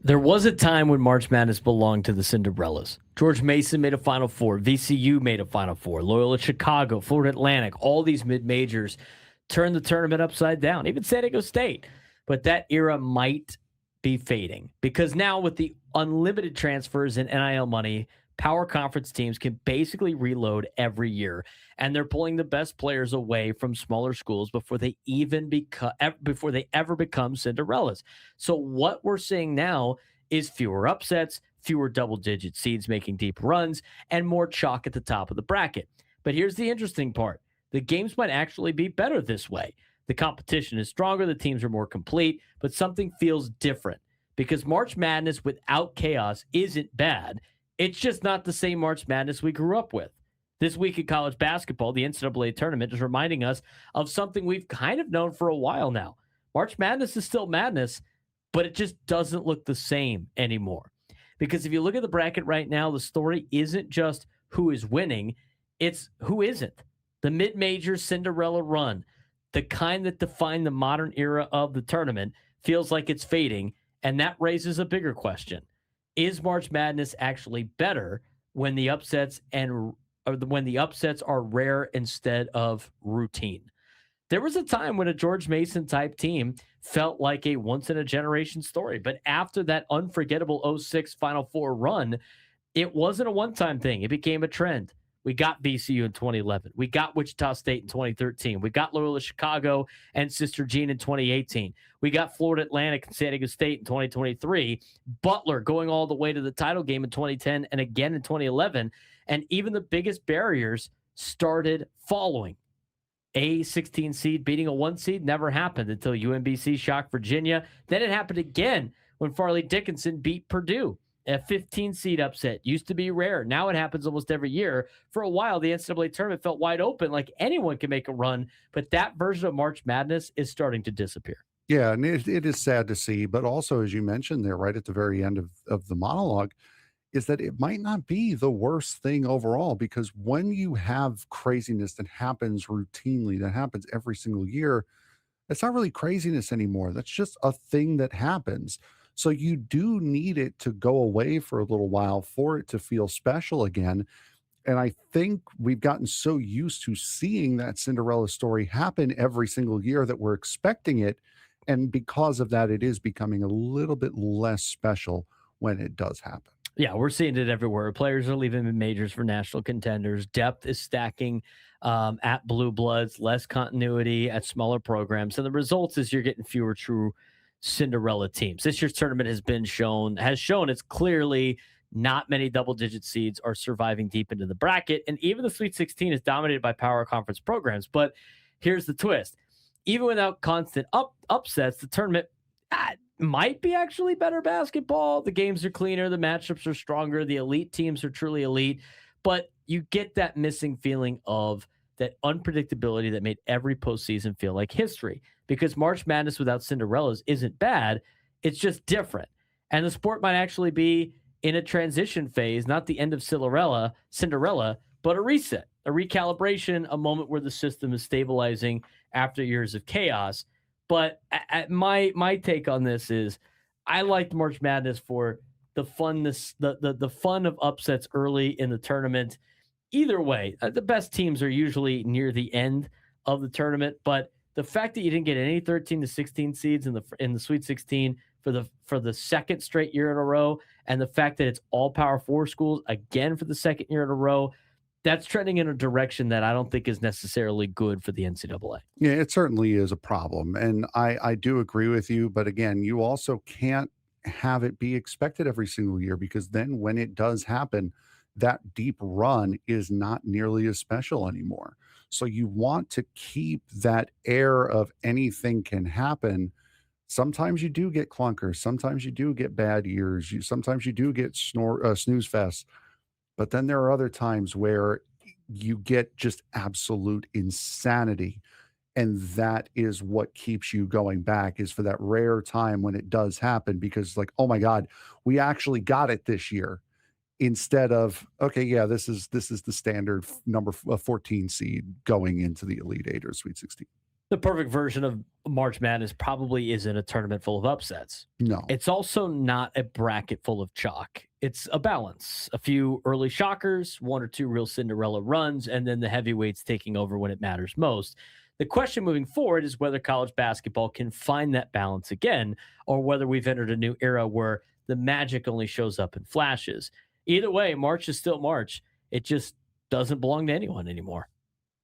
There was a time when March Madness belonged to the Cinderellas. George Mason made a Final Four. VCU made a Final Four. Loyola Chicago, Florida Atlantic, all these mid-majors turned the tournament upside down. Even San Diego State. But that era might be fading because now with the unlimited transfers and NIL money, power conference teams can basically reload every year, and they're pulling the best players away from smaller schools before they ever become Cinderellas. So what we're seeing now is fewer upsets, fewer double-digit seeds making deep runs, and more chalk at the top of the bracket. But here's the interesting part. The games might actually be better this way. The competition is stronger, the teams are more complete, but something feels different because March Madness without chaos isn't bad. It's just not the same March Madness we grew up with. This week in college basketball, the NCAA tournament is reminding us of something we've kind of known for a while now. March Madness is still madness, but it just doesn't look the same anymore. Because if you look at the bracket right now, the story isn't just who is winning, it's who isn't. The mid-major Cinderella run, the kind that defined the modern era of the tournament, feels like it's fading, and that raises a bigger question. Is March Madness actually better when the upsets are rare instead of routine? There was a time when a George Mason type team felt like a once in a generation story, but after that unforgettable 06 Final Four run, it wasn't a one-time thing. It became a trend. We got VCU in 2011. We got Wichita State in 2013. We got Loyola Chicago and Sister Jean in 2018. We got Florida Atlantic and San Diego State in 2023. Butler going all the way to the title game in 2010 and again in 2011. And even the biggest barriers started following. A 16 seed beating a 1 seed never happened until UMBC shocked Virginia. Then it happened again when Farley Dickinson beat Purdue. A 15 seed upset used to be rare. Now it happens almost every year. For a while, the NCAA tournament felt wide open, like anyone can make a run. But that version of March Madness is starting to disappear. Yeah, and it is sad to see. But also, as you mentioned there, right at the very end of the monologue, is that it might not be the worst thing overall, because when you have craziness that happens routinely, that happens every single year, it's not really craziness anymore. That's just a thing that happens. So you do need it to go away for a little while for it to feel special again. And I think we've gotten so used to seeing that Cinderella story happen every single year that we're expecting it. And because of that, it is becoming a little bit less special when it does happen. Yeah, we're seeing it everywhere. Players are leaving in majors for national contenders. Depth is stacking at Blue Bloods, less continuity at smaller programs. And the results is you're getting fewer true Cinderella teams. This year's tournament has shown it's clearly not many double-digit seeds are surviving deep into the bracket. And even the Sweet 16 is dominated by power conference programs. But here's the twist. Even without constant upsets, the tournament might be actually better basketball. The games are cleaner. The matchups are stronger. The elite teams are truly elite. But you get that missing feeling of that unpredictability that made every postseason feel like history. Because March Madness without Cinderellas isn't bad. It's just different. And the sport might actually be in a transition phase, not the end of Cinderella, but a reset, a recalibration, a moment where the system is stabilizing after years of chaos. But my take on this is I liked March Madness for the funness, the fun of upsets early in the tournament. Either way, the best teams are usually near the end of the tournament. But the fact that you didn't get any 13 to 16 seeds in the Sweet 16 for the second straight year in a row, and the fact that it's all Power Four schools again for the second year in a row, that's trending in a direction that I don't think is necessarily good for the NCAA. Yeah, it certainly is a problem. And I do agree with you. But again, you also can't have it be expected every single year, because then when it does happen, that deep run is not nearly as special anymore. So you want to keep that air of anything can happen. Sometimes you do get clunkers. Sometimes you do get bad years. Sometimes you do get snooze fests. But then there are other times where you get just absolute insanity. And that is what keeps you going back, is for that rare time when it does happen, because like, oh my God, we actually got it this year. Instead of, okay, yeah, this is the standard number 14 seed going into the Elite Eight or Sweet 16. The perfect version of March Madness probably isn't a tournament full of upsets. No. It's also not a bracket full of chalk. It's a balance. A few early shockers, one or two real Cinderella runs, and then the heavyweights taking over when it matters most. The question moving forward is whether college basketball can find that balance again, or whether we've entered a new era where the magic only shows up in flashes. Either way, March is still March. It just doesn't belong to anyone anymore.